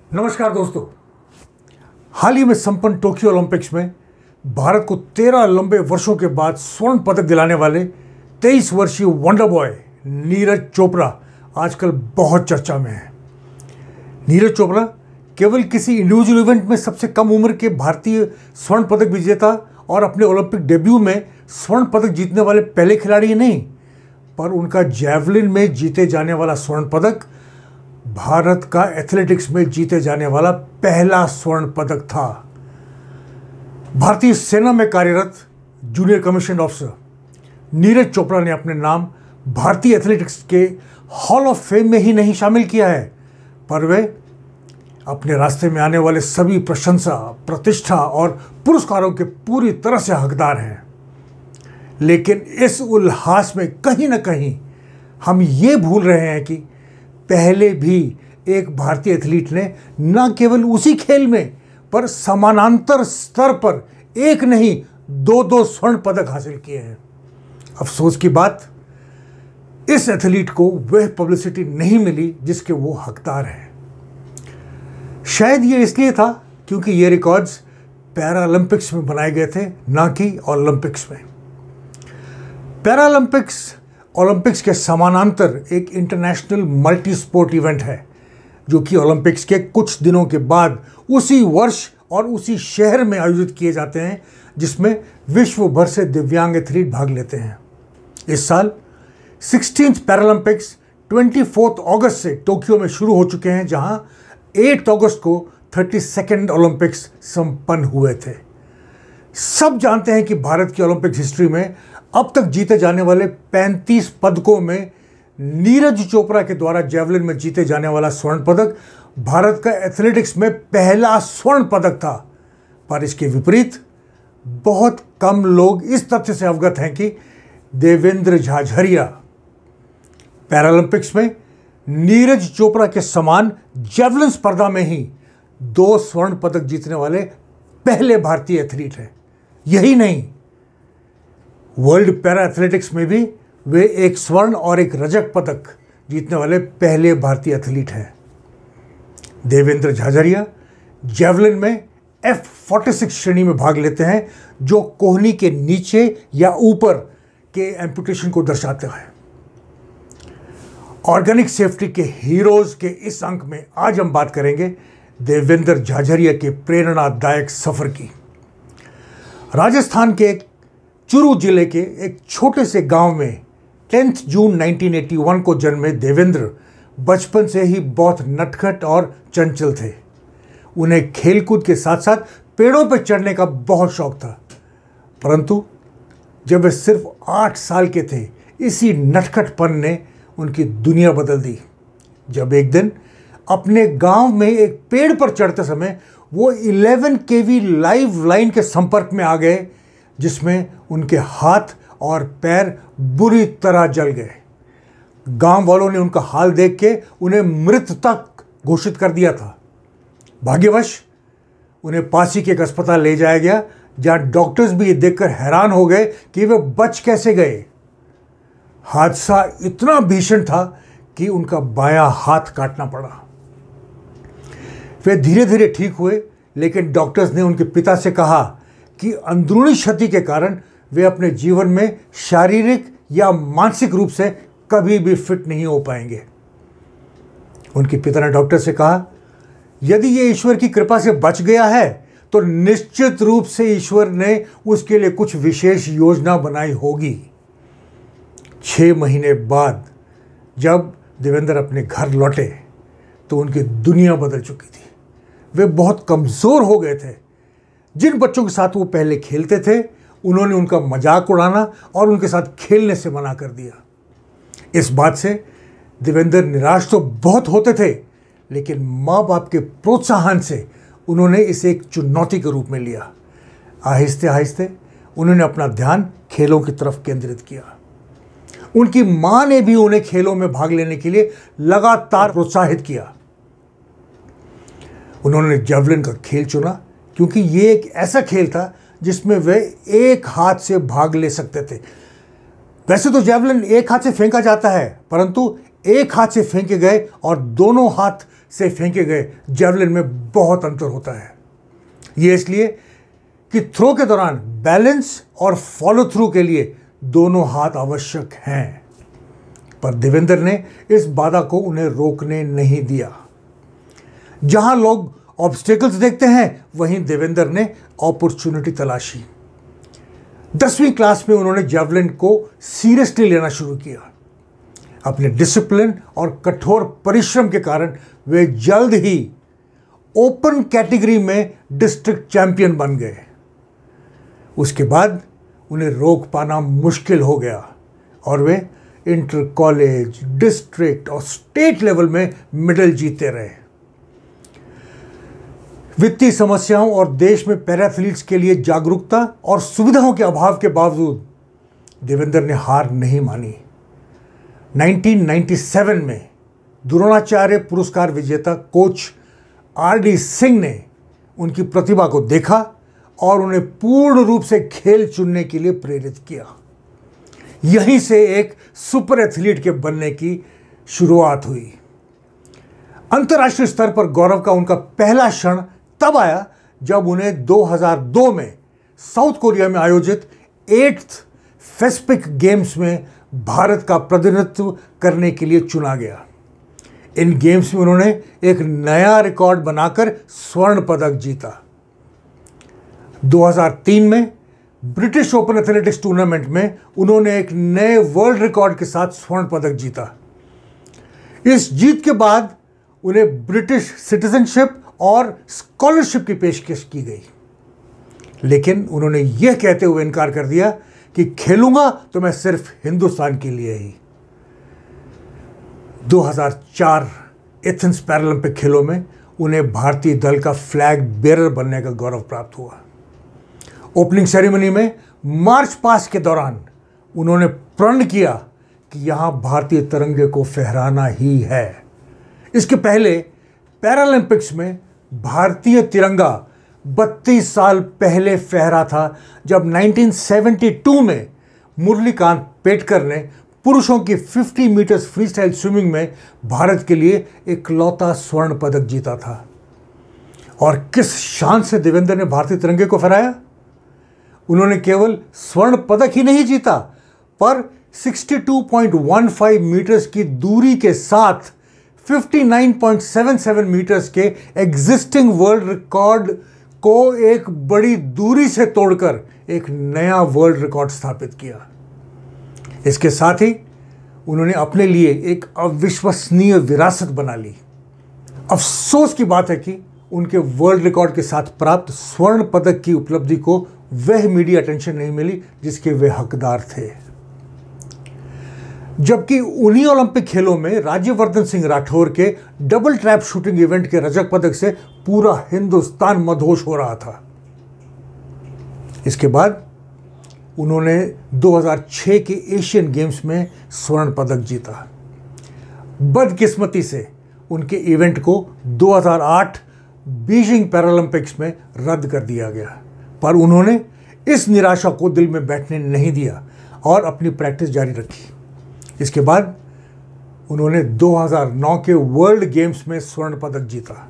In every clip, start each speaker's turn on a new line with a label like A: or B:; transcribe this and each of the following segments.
A: नमस्कार दोस्तों। हाल ही में संपन्न टोक्यो ओलंपिक्स में भारत को 13 लंबे वर्षों के बाद स्वर्ण पदक दिलाने वाले 23 वर्षीय वंडर बॉय नीरज चोपड़ा आजकल बहुत चर्चा में है। नीरज चोपड़ा केवल किसी इंडिविजुअल इवेंट में सबसे कम उम्र के भारतीय स्वर्ण पदक विजेता और अपने ओलंपिक डेब्यू में स्वर्ण पदक जीतने वाले पहले खिलाड़ी नहीं, पर उनका जैवलिन में जीते जाने वाला स्वर्ण पदक भारत का एथलेटिक्स में जीते जाने वाला पहला स्वर्ण पदक था। भारतीय सेना में कार्यरत junior commission officer Neeraj Chopra ने अपने नाम भारतीय एथलेटिक्स के हॉल ऑफ फेम में ही नहीं शामिल किया है, पर वे अपने रास्ते में आने वाले सभी प्रशंसा, प्रतिष्ठा और पुरस्कारों के पूरी तरह से हकदार हैं। लेकिन इस उल्लास में कहीं ना कहीं हम ये भूल रहे हैं कि पहले भी एक भारतीय एथलीट ने न केवल उसी खेल में पर समानांतर स्तर पर एक नहीं दो स्वर्ण पदक हासिल किए हैं। अफसोस की बात, इस एथलीट को वह पब्लिसिटी नहीं मिली जिसके वो हकदार हैं। शायद ये इसलिए था क्योंकि ये रिकॉर्ड्स पैरालंपिक्स में बनाए गए थे, ना कि ओलंपिक्स में। पैरालंपिक्स ओलंपिक्स के समानांतर एक इंटरनेशनल मल्टी स्पोर्ट इवेंट है, जो कि ओलंपिक्स के कुछ दिनों के बाद उसी वर्ष और उसी शहर में आयोजित किए जाते हैं जिसमें विश्व भर से दिव्यांग एथलीट भाग लेते हैं। इस साल 16th पैरालंपिक्स 24 अगस्त से टोक्यो में शुरू हो चुके हैं, जहां 8 अगस्त को 32nd ओलंपिक्स संपन्न हुए थे। सब जानते हैं कि भारत की ओलंपिक हिस्ट्री में अब तक जीते जाने वाले 35 पदकों में नीरज चोपड़ा के द्वारा जैवलिन में जीते जाने वाला स्वर्ण पदक भारत का एथलेटिक्स में पहला स्वर्ण पदक था। पर इसके विपरीत बहुत कम लोग इस तथ्य से अवगत हैं कि देवेंद्र झाझरिया पैरालंपिक्स में नीरज चोपड़ा के समान जैवलिन स्पर्धा में ही 2 स्वर्ण पदक जीतने वाले पहले भारतीय एथलीट हैं। यही नहीं, वर्ल्ड पैरा एथलेटिक्स में भी वे एक स्वर्ण और एक रजत पदक जीतने वाले पहले भारतीय एथलीट हैं। देवेंद्र झाझरिया जैवलिन में F46 श्रेणी में भाग लेते हैं, जो कोहनी के नीचे या ऊपर के एम्पुटेशन को दर्शाता है। ऑर्गेनिक सेफ्टी के हीरोज के इस अंक में आज हम बात करेंगे देवेंद्र झाझरिया के प्रेरणादायक सफर की। राजस्थान के एक चुरू जिले के एक छोटे से गांव में 10 जून 1981 को जन्मे देवेंद्र बचपन से ही बहुत नटखट और चंचल थे। उन्हें खेलकूद के साथ साथ पेड़ों पर चढ़ने का बहुत शौक था, परंतु जब वे सिर्फ 8 साल के थे, इसी नटखटपन ने उनकी दुनिया बदल दी। जब एक दिन अपने गांव में एक पेड़ पर चढ़ते समय वो 11 kV लाइव लाइन के संपर्क में आ गए, जिसमें उनके हाथ और पैर बुरी तरह जल गए। गांव वालों ने उनका हाल देख के उन्हें मृत तक घोषित कर दिया था। भाग्यवश उन्हें पास ही के एक अस्पताल ले जाया गया, जहां डॉक्टर्स भी ये देखकर हैरान हो गए कि वे बच कैसे गए। हादसा इतना भीषण था कि उनका बायां हाथ काटना पड़ा। वे धीरे धीरे ठीक हुए, लेकिन डॉक्टर्स ने उनके पिता से कहा कि अंदरूनी क्षति के कारण वे अपने जीवन में शारीरिक या मानसिक रूप से कभी भी फिट नहीं हो पाएंगे। उनके पिता ने डॉक्टर से कहा, यदि ये ईश्वर की कृपा से बच गया है तो निश्चित रूप से ईश्वर ने उसके लिए कुछ विशेष योजना बनाई होगी। 6 महीने बाद जब देवेंद्र अपने घर लौटे तो उनकी दुनिया बदल चुकी थी। वे बहुत कमज़ोर हो गए थे। जिन बच्चों के साथ वो पहले खेलते थे, उन्होंने उनका मजाक उड़ाना और उनके साथ खेलने से मना कर दिया। इस बात से देवेंद्र निराश तो बहुत होते थे, लेकिन माँ बाप के प्रोत्साहन से उन्होंने इसे एक चुनौती के रूप में लिया। आहिस्ते आहिस्ते उन्होंने अपना ध्यान खेलों की तरफ केंद्रित किया। उनकी माँ ने भी उन्हें खेलों में भाग लेने के लिए लगातार प्रोत्साहित किया। उन्होंने जैवलिन का खेल चुना क्योंकि ये एक ऐसा खेल था जिसमें वे एक हाथ से भाग ले सकते थे। वैसे तो जैवलिन एक हाथ से फेंका जाता है, परंतु एक हाथ से फेंके गए और दोनों हाथ से फेंके गए जैवलिन में बहुत अंतर होता है। ये इसलिए कि थ्रो के दौरान बैलेंस और फॉलो थ्रू के लिए दोनों हाथ आवश्यक हैं, पर देवेंद्र ने इस बाधा को उन्हें रोकने नहीं दिया। जहां लोग ऑब्स्टेकल्स देखते हैं, वहीं देवेंद्र ने अपॉर्चुनिटी तलाशी। 10वीं क्लास में उन्होंने जैवलिन को सीरियसली लेना शुरू किया। अपने डिसिप्लिन और कठोर परिश्रम के कारण वे जल्द ही ओपन कैटेगरी में डिस्ट्रिक्ट चैंपियन बन गए। उसके बाद उन्हें रोक पाना मुश्किल हो गया और वे इंटर कॉलेज, डिस्ट्रिक्ट और स्टेट लेवल में मेडल जीते रहे। वित्तीय समस्याओं और देश में पैरा एथलीट्स के लिए जागरूकता और सुविधाओं के अभाव के बावजूद देवेंद्र ने हार नहीं मानी। 1997 में द्रोणाचार्य पुरस्कार विजेता कोच आर.डी. सिंह ने उनकी प्रतिभा को देखा और उन्हें पूर्ण रूप से खेल चुनने के लिए प्रेरित किया। यहीं से एक सुपर एथलीट के बनने की शुरुआत हुई। अंतर्राष्ट्रीय स्तर पर गौरव का उनका पहला क्षण तब आया जब उन्हें 2002 में साउथ कोरिया में आयोजित 8th पेसिफिक गेम्स में भारत का प्रतिनिधित्व करने के लिए चुना गया। इन गेम्स में उन्होंने एक नया रिकॉर्ड बनाकर स्वर्ण पदक जीता। 2003 में ब्रिटिश ओपन एथलेटिक्स टूर्नामेंट में उन्होंने एक नए वर्ल्ड रिकॉर्ड के साथ स्वर्ण पदक जीता। इस जीत के बाद उन्हें ब्रिटिश सिटीजनशिप और स्कॉलरशिप की पेशकश की गई, लेकिन उन्होंने यह कहते हुए इनकार कर दिया कि खेलूंगा तो मैं सिर्फ हिंदुस्तान के लिए ही। 2004 एथेंस पैरालंपिक खेलों में उन्हें भारतीय दल का फ्लैग बेरर बनने का गौरव प्राप्त हुआ। ओपनिंग सेरेमनी में मार्च पास्ट के दौरान उन्होंने प्रण किया कि यहां भारतीय तिरंगे को फहराना ही है। इसके पहले पैरालंपिक्स में भारतीय तिरंगा 32 साल पहले फहरा था, जब 1972 में मुरलीकांत पेटकर ने पुरुषों की 50 मीटर्स फ्रीस्टाइल स्विमिंग में भारत के लिए इकलौता स्वर्ण पदक जीता था। और किस शान से देवेंद्र ने भारतीय तिरंगे को फहराया। उन्होंने केवल स्वर्ण पदक ही नहीं जीता, पर 62.15 मीटर्स की दूरी के साथ 59.77 मीटर्स के एग्जिस्टिंग वर्ल्ड रिकॉर्ड को एक बड़ी दूरी से तोड़कर एक नया वर्ल्ड रिकॉर्ड स्थापित किया। इसके साथ ही उन्होंने अपने लिए एक अविश्वसनीय विरासत बना ली। अफसोस की बात है कि उनके वर्ल्ड रिकॉर्ड के साथ प्राप्त स्वर्ण पदक की उपलब्धि को वह मीडिया अटेंशन नहीं मिली जिसके वे हकदार थे। जबकि उन्हीं ओलंपिक खेलों में राज्यवर्धन सिंह राठौर के डबल ट्रैप शूटिंग इवेंट के रजत पदक से पूरा हिंदुस्तान मदहोश हो रहा था। इसके बाद उन्होंने 2006 के एशियन गेम्स में स्वर्ण पदक जीता। बदकिस्मती से उनके इवेंट को 2008 बीजिंग पैरालंपिक्स में रद्द कर दिया गया, पर उन्होंने इस निराशा को दिल में बैठने नहीं दिया और अपनी प्रैक्टिस जारी रखी। इसके बाद उन्होंने 2009 के वर्ल्ड गेम्स में स्वर्ण पदक जीता।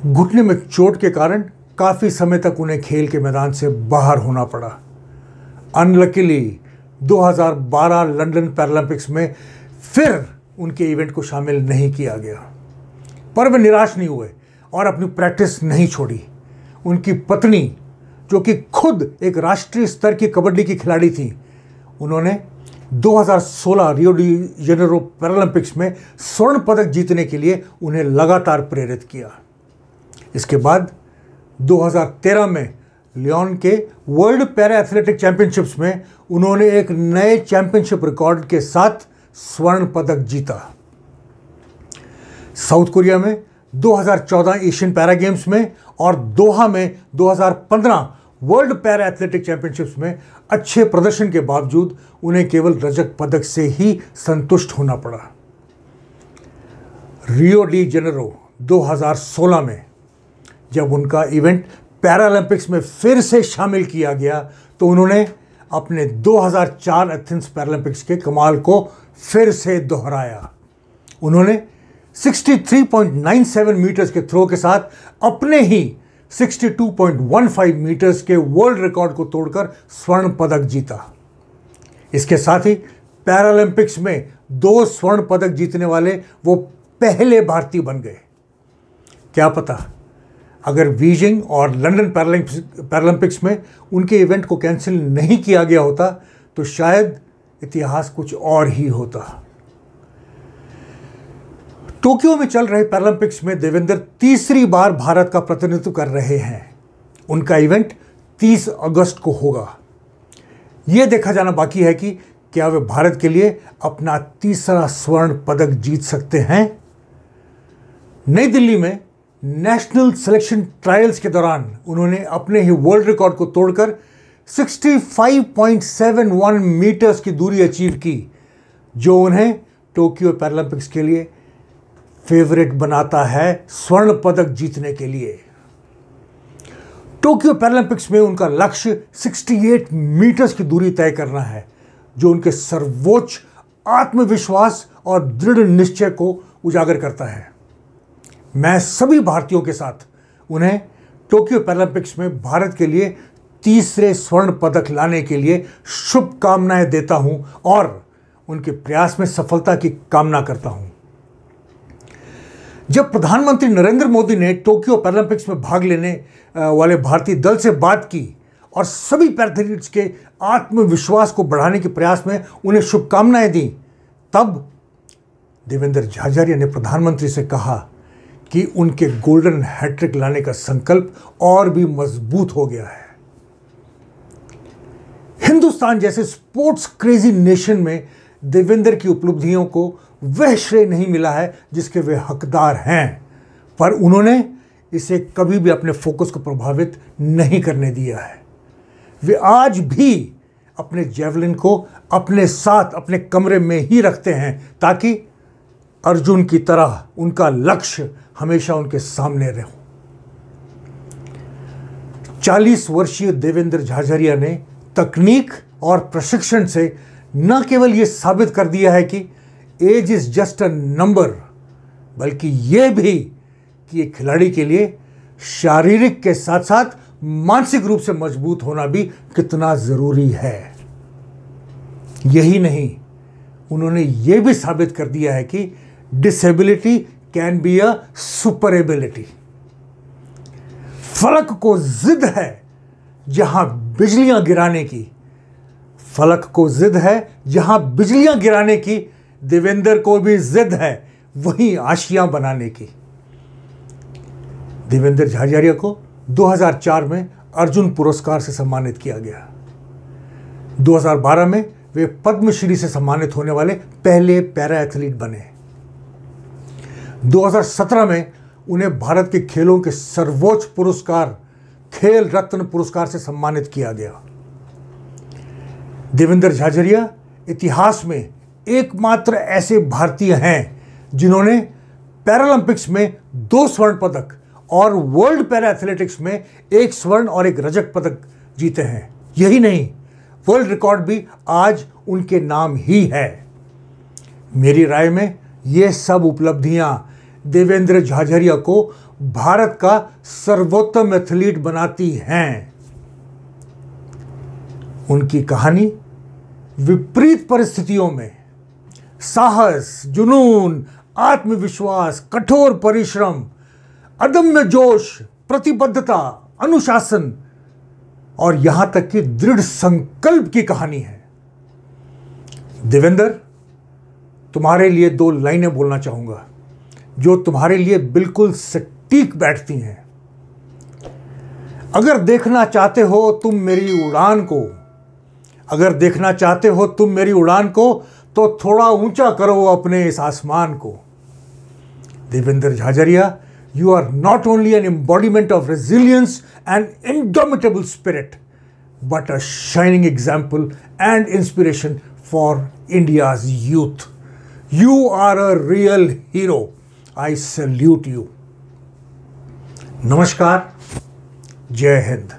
A: घुटने में चोट के कारण काफ़ी समय तक उन्हें खेल के मैदान से बाहर होना पड़ा। अनलकीली 2012 लंदन पैरालंपिक्स में फिर उनके इवेंट को शामिल नहीं किया गया, पर वे निराश नहीं हुए और अपनी प्रैक्टिस नहीं छोड़ी। उनकी पत्नी, जो कि खुद एक राष्ट्रीय स्तर की कबड्डी की खिलाड़ी थी, उन्होंने 2016 रियो डी जेनेरो पैरालंपिक्स में स्वर्ण पदक जीतने के लिए उन्हें लगातार प्रेरित किया। इसके बाद 2013 में लियोन के वर्ल्ड पैरा एथलेटिक चैंपियनशिप्स में उन्होंने एक नए चैंपियनशिप रिकॉर्ड के साथ स्वर्ण पदक जीता। साउथ कोरिया में 2014 एशियन पैरा गेम्स में और दोहा में 2015 वर्ल्ड पैरा एथलेटिक चैंपियनशिप्स में अच्छे प्रदर्शन के बावजूद उन्हें केवल रजत पदक से ही संतुष्ट होना पड़ा। रियो डी जेनेरो 2016 में जब उनका इवेंट पैरालंपिक्स में फिर से शामिल किया गया, तो उन्होंने अपने 2004 एथेंस पैरालंपिक्स के कमाल को फिर से दोहराया। उन्होंने 63.97 मीटर्स के थ्रो के साथ अपने ही 62.15 मीटर्स के वर्ल्ड रिकॉर्ड को तोड़कर स्वर्ण पदक जीता। इसके साथ ही पैरालंपिक्स में 2 स्वर्ण पदक जीतने वाले वो पहले भारतीय बन गए। क्या पता अगर बीजिंग और लंदन पैरालंपिक्स में उनके इवेंट को कैंसिल नहीं किया गया होता तो शायद इतिहास कुछ और ही होता। टोक्यो में चल रहे पैरालंपिक्स में देवेंद्र तीसरी बार भारत का प्रतिनिधित्व कर रहे हैं। उनका इवेंट 30 अगस्त को होगा। यह देखा जाना बाकी है कि क्या वे भारत के लिए अपना तीसरा स्वर्ण पदक जीत सकते हैं। नई दिल्ली में नेशनल सिलेक्शन ट्रायल्स के दौरान उन्होंने अपने ही वर्ल्ड रिकॉर्ड को तोड़कर 65.71 मीटर्स की दूरी अचीव की, जो उन्हें टोक्यो पैरालंपिक्स के लिए फेवरेट बनाता है स्वर्ण पदक जीतने के लिए। टोक्यो पैरालंपिक्स में उनका लक्ष्य 68 मीटर्स की दूरी तय करना है, जो उनके सर्वोच्च आत्मविश्वास और दृढ़ निश्चय को उजागर करता है। मैं सभी भारतीयों के साथ उन्हें टोक्यो पैरालंपिक्स में भारत के लिए तीसरे स्वर्ण पदक लाने के लिए शुभकामनाएं देता हूं और उनके प्रयास में सफलता की कामना करता हूं। जब प्रधानमंत्री नरेंद्र मोदी ने टोक्यो पैरालंपिक्स में भाग लेने वाले भारतीय दल से बात की और सभी पैराथलीट्स के आत्मविश्वास को बढ़ाने के प्रयास में उन्हें शुभकामनाएं दी, तब देवेंद्र झाझरिया ने प्रधानमंत्री से कहा कि उनके गोल्डन हैट्रिक लाने का संकल्प और भी मजबूत हो गया है। हिंदुस्तान जैसे स्पोर्ट्स क्रेजी नेशन में देवेंद्र की उपलब्धियों को वह श्रेय नहीं मिला है जिसके वे हकदार हैं, पर उन्होंने इसे कभी भी अपने फोकस को प्रभावित नहीं करने दिया है। वे आज भी अपने जेवलिन को अपने साथ अपने कमरे में ही रखते हैं ताकि अर्जुन की तरह उनका लक्ष्य हमेशा उनके सामने रहे। 40 वर्षीय देवेंद्र झाझरिया ने तकनीक और प्रशिक्षण से न केवल यह साबित कर दिया है कि age is just a number, बल्कि यह भी कि एक खिलाड़ी के लिए शारीरिक के साथ साथ मानसिक रूप से मजबूत होना भी कितना जरूरी है। यही नहीं, उन्होंने यह भी साबित कर दिया है कि disability can be a super ability. फलक को जिद है जहां बिजलियां गिराने की, फलक को जिद है जहां बिजलियां गिराने की, देवेंद्र को भी जिद है वहीं आशियां बनाने की। देवेंद्र झाझरिया को 2004 में अर्जुन पुरस्कार से सम्मानित किया गया। 2012 में वे पद्मश्री से सम्मानित होने वाले पहले पैरा एथलीट बने। 2017 में उन्हें भारत के खेलों के सर्वोच्च पुरस्कार खेल रत्न पुरस्कार से सम्मानित किया गया। देवेंद्र झाझरिया इतिहास में एकमात्र ऐसे भारतीय हैं जिन्होंने पैरालंपिक्स में 2 स्वर्ण पदक और वर्ल्ड पैरा एथलेटिक्स में 1 स्वर्ण और 1 रजत पदक जीते हैं। यही नहीं, वर्ल्ड रिकॉर्ड भी आज उनके नाम ही है। मेरी राय में ये सब उपलब्धियां देवेंद्र झाझरिया को भारत का सर्वोत्तम एथलीट बनाती हैं। उनकी कहानी विपरीत परिस्थितियों में साहस, जुनून, आत्मविश्वास, कठोर परिश्रम, अदम्य जोश, प्रतिबद्धता, अनुशासन और यहां तक कि दृढ़ संकल्प की कहानी है। देवेंद्र, तुम्हारे लिए 2 लाइनें बोलना चाहूंगा जो तुम्हारे लिए बिल्कुल सटीक बैठती हैं। अगर देखना चाहते हो तुम मेरी उड़ान को, अगर देखना चाहते हो तुम मेरी उड़ान को, तो थोड़ा ऊंचा करो अपने इस आसमान को। Devendra Jhajharia, you are not only an embodiment of resilience and indomitable spirit, but a shining example and inspiration for India's youth. You are a real hero. I salute you. नमस्कार, जय हिंद।